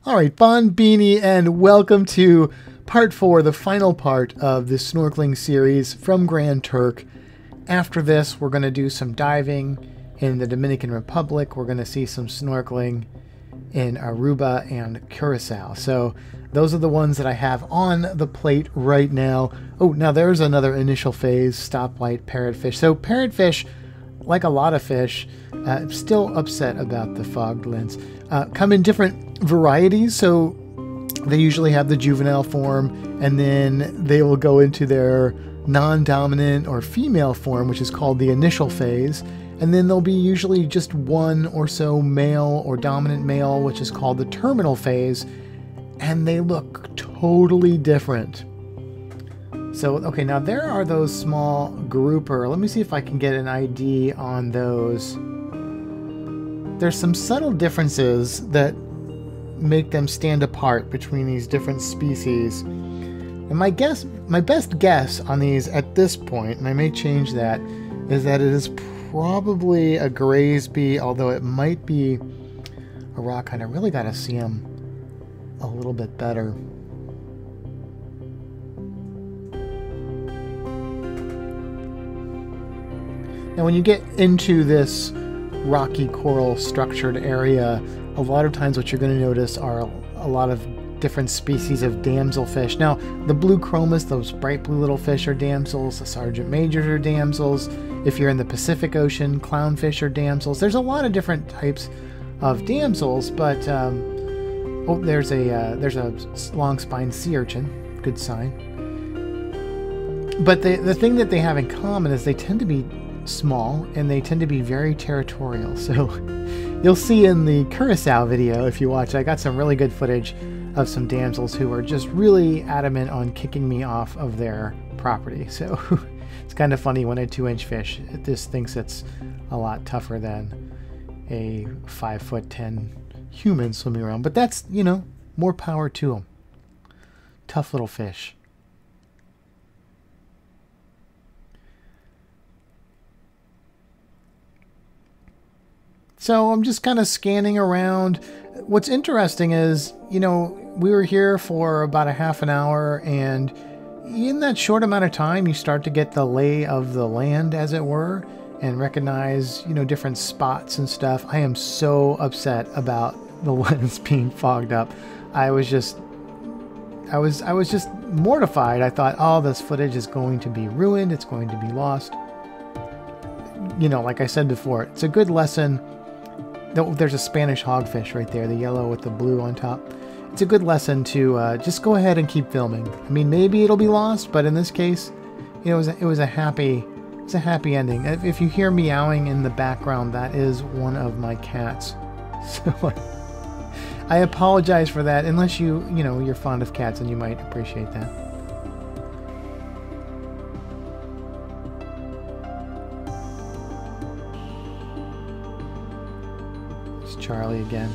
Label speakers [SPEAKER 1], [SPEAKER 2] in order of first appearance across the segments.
[SPEAKER 1] All right, Bon Beanie, and welcome to part 4, the final part of the snorkeling series from Grand Turk. After this, we're going to do some diving in the Dominican Republic. We're going to see some snorkeling in Aruba and Curacao. So those are the ones that I have on the plate right now. Oh, now there's another initial phase, stoplight parrotfish. So parrotfish, like a lot of fish, still upset about the fogged lens. Come in different varieties, so they usually have the juvenile form, and then they will go into their non-dominant or female form, which is called the initial phase, and then there'll be usually just one or so male or dominant male, which is called the terminal phase, and they look totally different. So, okay, now there are those small grouper. Let me see if I can get an ID on those. There's some subtle differences that make them stand apart between these different species. And my best guess on these at this point, and I may change that, is that it is probably a Graysby, although it might be a rockeye. I really got to see them a little bit better. Now when you get into this rocky coral structured area, a lot of times what you're going to notice are a lot of different species of damselfish. Now the blue chromis, those bright blue little fish, are damsels. The sergeant majors are damsels. If you're in the Pacific Ocean, clownfish are damsels. There's a lot of different types of damsels, but oh, there's a long-spined sea urchin. Good sign. But the thing that they have in common is they tend to be small and they tend to be very territorial. So you'll see in the Curacao video, if you watch, I got some really good footage of some damsels who are just really adamant on kicking me off of their property. So it's kind of funny when a 2-inch fish just thinks it's a lot tougher than a 5'10" human swimming around. But that's, you know, more power to them. Tough little fish. So I'm just kind of scanning around. What's interesting is, you know, we were here for about a half an hour, and in that short amount of time, you start to get the lay of the land, as it were, and recognize, you know, different spots and stuff. I am so upset about the lens being fogged up. I was just mortified. I thought, oh, this footage is going to be ruined. It's going to be lost. You know, like I said before, it's a good lesson. There's a Spanish hogfish right there, the yellow with the blue on top. It's a good lesson to just go ahead and keep filming. I mean, maybe it'll be lost, but in this case, you know, it was a happy ending. If you hear meowing in the background, that is one of my cats. So I apologize for that, unless you know, you're fond of cats and you might appreciate that. Charlie again.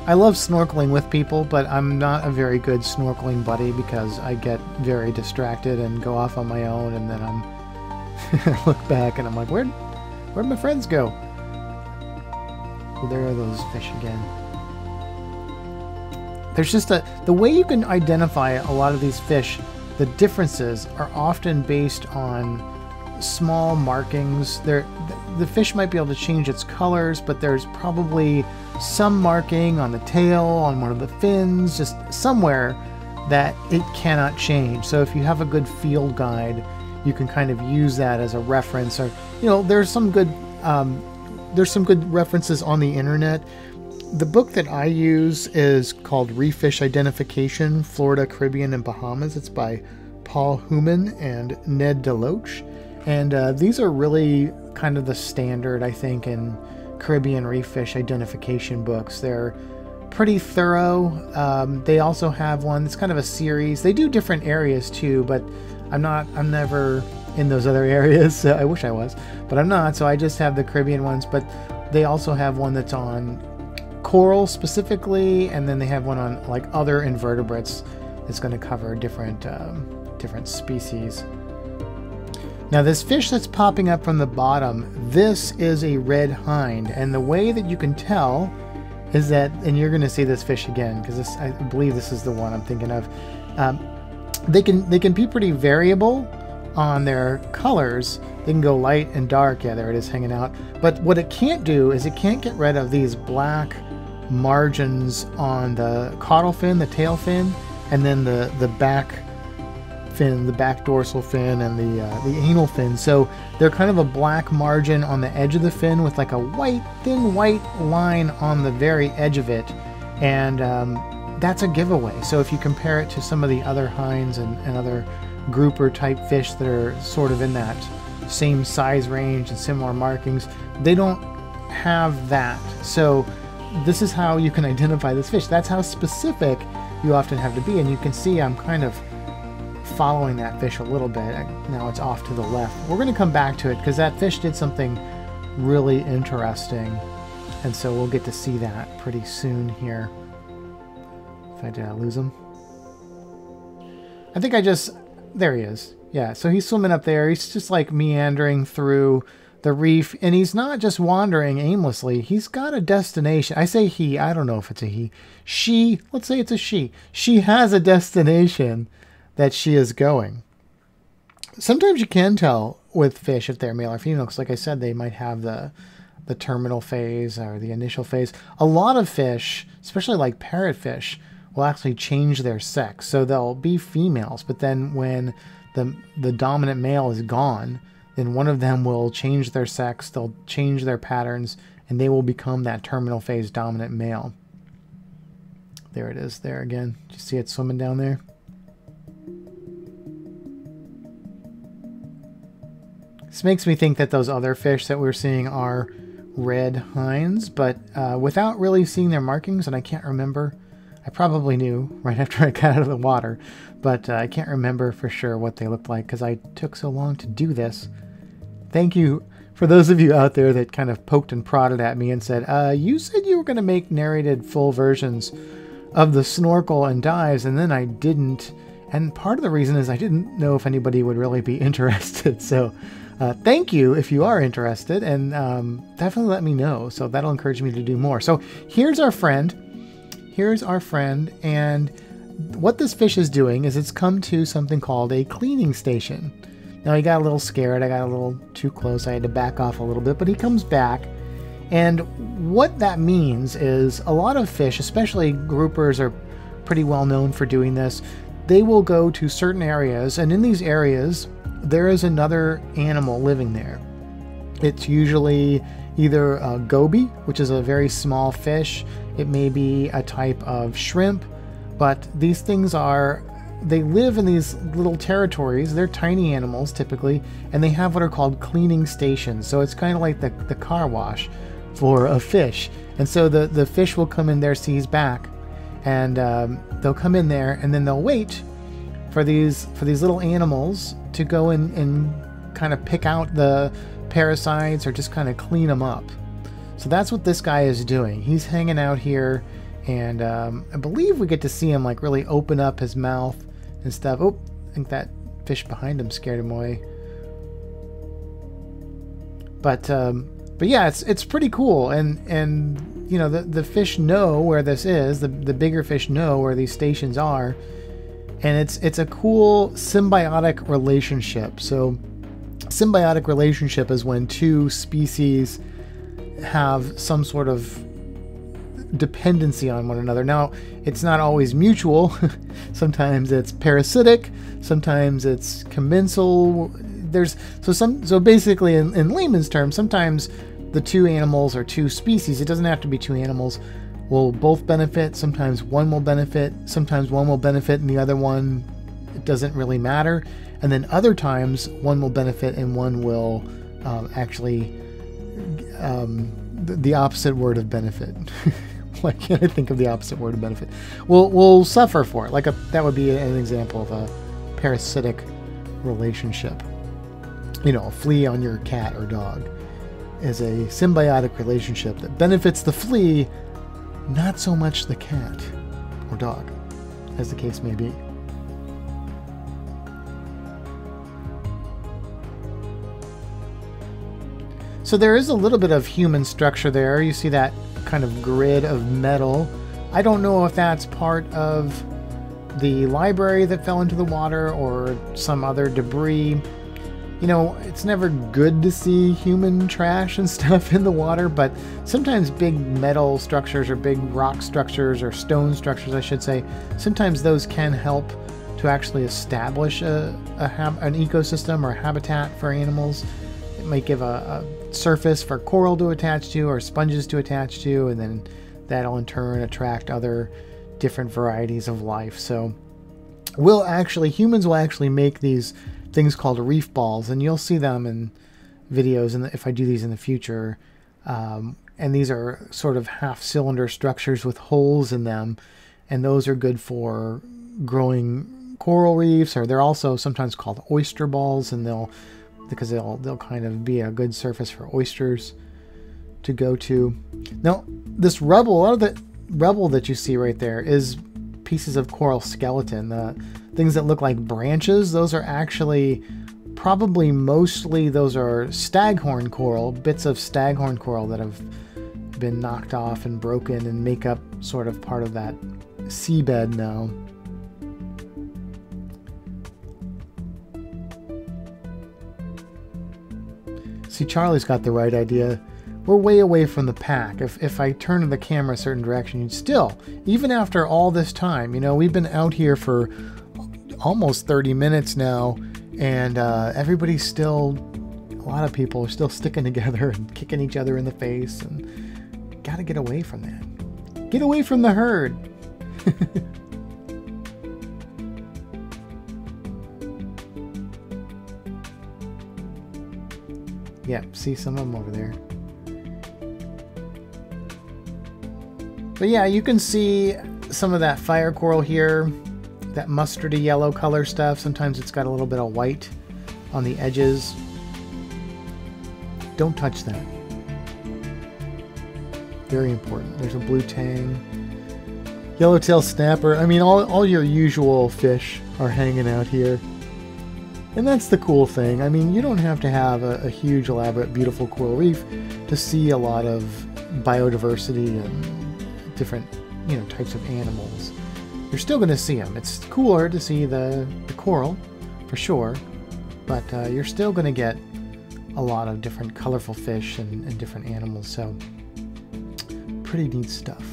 [SPEAKER 1] I love snorkeling with people, but I'm not a very good snorkeling buddy because I get very distracted and go off on my own, and then I look back and I'm like, where'd my friends go? Well, there are those fish again. There's just the way you can identify a lot of these fish, the differences are often based on small markings. The fish might be able to change its colors, but there's probably some marking on the tail, on one of the fins, just somewhere that it cannot change. So if you have a good field guide, you can kind of use that as a reference. Or, you know, there's some good references on the internet. The book that I use is called Reef Fish Identification, Florida, Caribbean, and Bahamas. It's by Paul Human and Ned Deloach. And these are really kind of the standard, I think, in Caribbean reef fish identification books. They're pretty thorough. They also have one that's kind of a series. They do different areas too, but I'm never in those other areas. So I wish I was, but I'm not. So I just have the Caribbean ones, but they also have one that's on coral specifically, and then they have one on like other invertebrates that's going to cover different species. Now this fish that's popping up from the bottom, this is a red hind, and the way that you can tell is that, and you're going to see this fish again because I believe this is the one I'm thinking of. They can be pretty variable on their colors. They can go light and dark. Yeah, there it is hanging out. But what it can't do is it can't get rid of these black margins on the caudal fin, the tail fin, and then the back fin, the back dorsal fin, and the anal fin. So they're kind of a black margin on the edge of the fin with like a thin white line on the very edge of it, and that's a giveaway. So if you compare it to some of the other hinds and other grouper type fish that are sort of in that same size range and similar markings, they don't have that. So this is how you can identify this fish. That's how specific you often have to be. And you can see I'm kind of following that fish a little bit. Now it's off to the left. We're going to come back to it because that fish did something really interesting. And so we'll get to see that pretty soon here. Did I lose him? I think there he is. Yeah, so he's swimming up there. He's just like meandering through the reef, and he's not just wandering aimlessly. He's got a destination. I say he, I don't know if it's a he. She, let's say it's a she. She has a destination that she is going. Sometimes you can tell with fish if they're male or female, because like I said, they might have the terminal phase or the initial phase. A lot of fish, especially like parrotfish, will actually change their sex. So they'll be females, but then when the dominant male is gone, then one of them will change their sex, they'll change their patterns, and they will become that terminal phase dominant male. There it is there again. Do you see it swimming down there? This makes me think that those other fish that we're seeing are red hinds, but without really seeing their markings, and I can't remember. I probably knew right after I got out of the water, but I can't remember for sure what they looked like because I took so long to do this. Thank you for those of you out there that kind of poked and prodded at me and said, you said you were going to make narrated full versions of the snorkel and dives, and then I didn't. And part of the reason is I didn't know if anybody would really be interested. So thank you if you are interested, and definitely let me know. So that'll encourage me to do more. So here's our friend. Here's our friend, and what this fish is doing is it's come to something called a cleaning station. Now he got a little scared, I got a little too close, I had to back off a little bit, but he comes back, and what that means is a lot of fish, especially groupers, are pretty well known for doing this. They will go to certain areas, and in these areas there is another animal living there. It's usually either a goby, which is a very small fish. It may be a type of shrimp, but these things they live in these little territories. They're tiny animals typically, and they have what are called cleaning stations. So it's kind of like the car wash for a fish. And so the fish will come in there, see he's back, and they'll come in there, and then they'll wait for these little animals to go in and kind of pick out the parasites or just kind of clean them up. So that's what this guy is doing. He's hanging out here, and I believe we get to see him like really open up his mouth and stuff. Oh, I think that fish behind him scared him away. But yeah, it's pretty cool, and you know the fish know where this is. The bigger fish know where these stations are, and it's a cool symbiotic relationship. So symbiotic relationship is when two species have some sort of dependency on one another. Now, it's not always mutual. Sometimes it's parasitic, sometimes it's commensal. So basically in layman's terms, sometimes the two animals or two species, it doesn't have to be two animals, will both benefit. Sometimes one will benefit, sometimes one will benefit and the other one, it doesn't really matter. And then other times one will benefit and one will the opposite word of benefit. Why can't I think of the opposite word of benefit? We'll suffer for it. That would be an example of a parasitic relationship. You know, a flea on your cat or dog is a symbiotic relationship that benefits the flea, not so much the cat or dog, as the case may be. So there is a little bit of human structure there. You see that kind of grid of metal. I don't know if that's part of the library that fell into the water or some other debris. You know, it's never good to see human trash and stuff in the water, but sometimes big metal structures or big rock structures or stone structures, I should say, sometimes those can help to actually establish an ecosystem or a habitat for animals. It might give a surface for coral to attach to or sponges to attach to, and then that'll in turn attract other different varieties of life. So humans will actually make these things called reef balls, and you'll see them in videos, and if I do these in the future. And these are sort of half-cylinder structures with holes in them, and those are good for growing coral reefs, or they're also sometimes called oyster balls, and they'll kind of be a good surface for oysters to go to. Now, this rubble, a lot of the rubble that you see right there is pieces of coral skeleton. The things that look like branches, those are actually mostly those are staghorn coral, bits of staghorn coral that have been knocked off and broken and make up sort of part of that seabed now. See, Charlie's got the right idea. We're way away from the pack. If I turn the camera a certain direction, you'd still, even after all this time, you know, we've been out here for almost 30 minutes now, and everybody's still, a lot of people are still sticking together and kicking each other in the face, and gotta get away from that. Get away from the herd. Yeah, see some of them over there. But yeah, you can see some of that fire coral here, that mustardy yellow color stuff. Sometimes it's got a little bit of white on the edges. Don't touch that. Very important. There's a blue tang, yellowtail snapper. I mean, all your usual fish are hanging out here. And that's the cool thing. I mean, you don't have to have a huge, elaborate, beautiful coral reef to see a lot of biodiversity and different, you know, types of animals. You're still going to see them. It's cooler to see the coral, for sure, but you're still going to get a lot of different colorful fish and different animals. So, pretty neat stuff.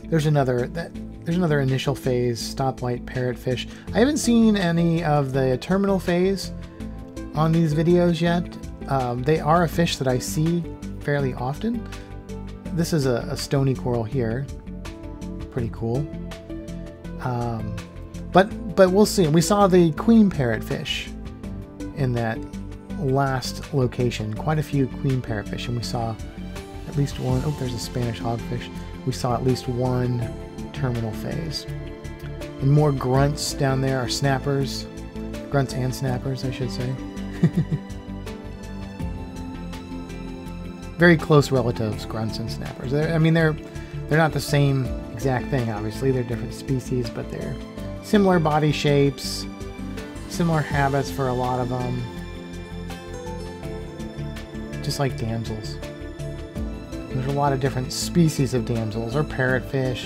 [SPEAKER 1] There's another initial phase stoplight parrotfish. I haven't seen any of the terminal phase on these videos yet. They are a fish that I see fairly often. This is a stony coral here. Pretty cool. But we'll see. We saw the queen parrotfish in that last location. Quite a few queen parrotfish, and we saw at least one. Oh, there's a Spanish hogfish. We saw at least one terminal phase. And more grunts down there, are snappers. Grunts and snappers, I should say. Very close relatives, grunts and snappers. They're not the same exact thing, obviously. They're different species, but they're similar body shapes, similar habits for a lot of them. Just like damsels. There's a lot of different species of damsels, or parrotfish,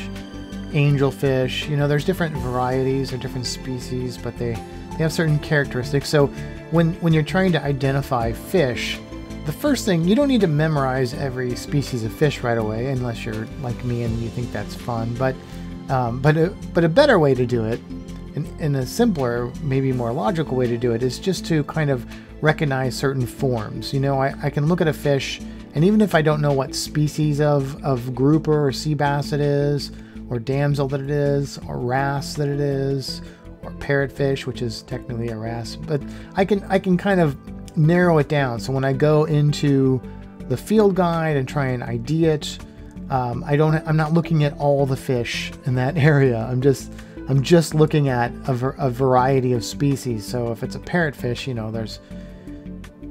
[SPEAKER 1] angelfish. You know, there's different varieties or different species, but they have certain characteristics. So when you're trying to identify fish, the first thing, you don't need to memorize every species of fish right away, unless you're like me and you think that's fun. But a better way to do it, and a simpler, maybe more logical way to do it, is just to kind of recognize certain forms. You know, I can look at a fish, and even if I don't know what species of grouper or sea bass it is, or damsel that it is, or wrasse that it is, or parrotfish, which is technically a wrasse, but I can kind of narrow it down. So when I go into the field guide and try and ID it, I'm not looking at all the fish in that area. I'm just looking at a variety of species. So if it's a parrotfish, you know, there's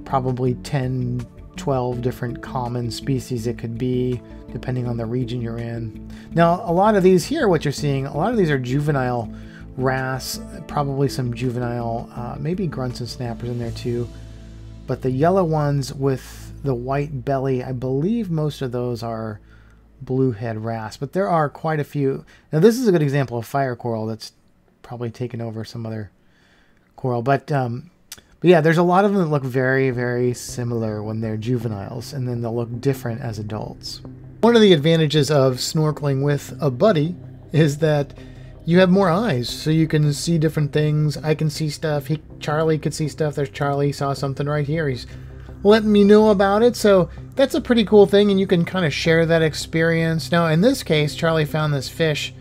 [SPEAKER 1] probably 10, 12 different common species it could be, depending on the region you're in. Now, a lot of these here, what you're seeing, a lot of these are juvenile wrasse, probably some juvenile, maybe grunts and snappers in there too. But the yellow ones with the white belly, I believe most of those are bluehead wrasse, but there are quite a few. Now this is a good example of fire coral that's probably taken over some other coral, but yeah, there's a lot of them that look very, very similar when they're juveniles, and then they'll look different as adults. One of the advantages of snorkeling with a buddy is that you have more eyes, so you can see different things. I can see stuff. Charlie could see stuff. There's Charlie, saw something right here. He's letting me know about it, so that's a pretty cool thing, and you can kind of share that experience. Now, in this case, Charlie found this fish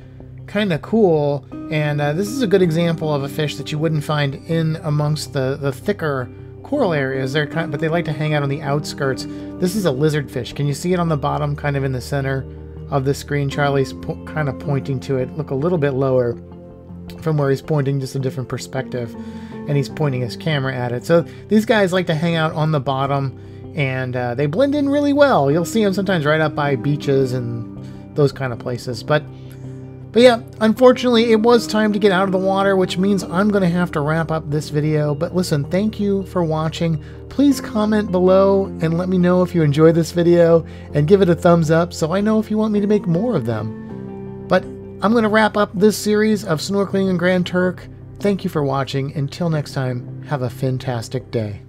[SPEAKER 1] kind of cool, and this is a good example of a fish that you wouldn't find in amongst the thicker coral areas. But they like to hang out on the outskirts. This is a lizard fish. Can you see it on the bottom, kind of in the center of the screen? Charlie's kind of pointing to it. Look a little bit lower from where he's pointing, just a different perspective, and he's pointing his camera at it. So these guys like to hang out on the bottom, and they blend in really well. You'll see them sometimes right up by beaches and those kind of places. But yeah, unfortunately, it was time to get out of the water, which means I'm going to have to wrap up this video. But listen, thank you for watching. Please comment below and let me know if you enjoyed this video, and give it a thumbs up so I know if you want me to make more of them. But I'm going to wrap up this series of snorkeling in Grand Turk. Thank you for watching. Until next time, have a fantastic day.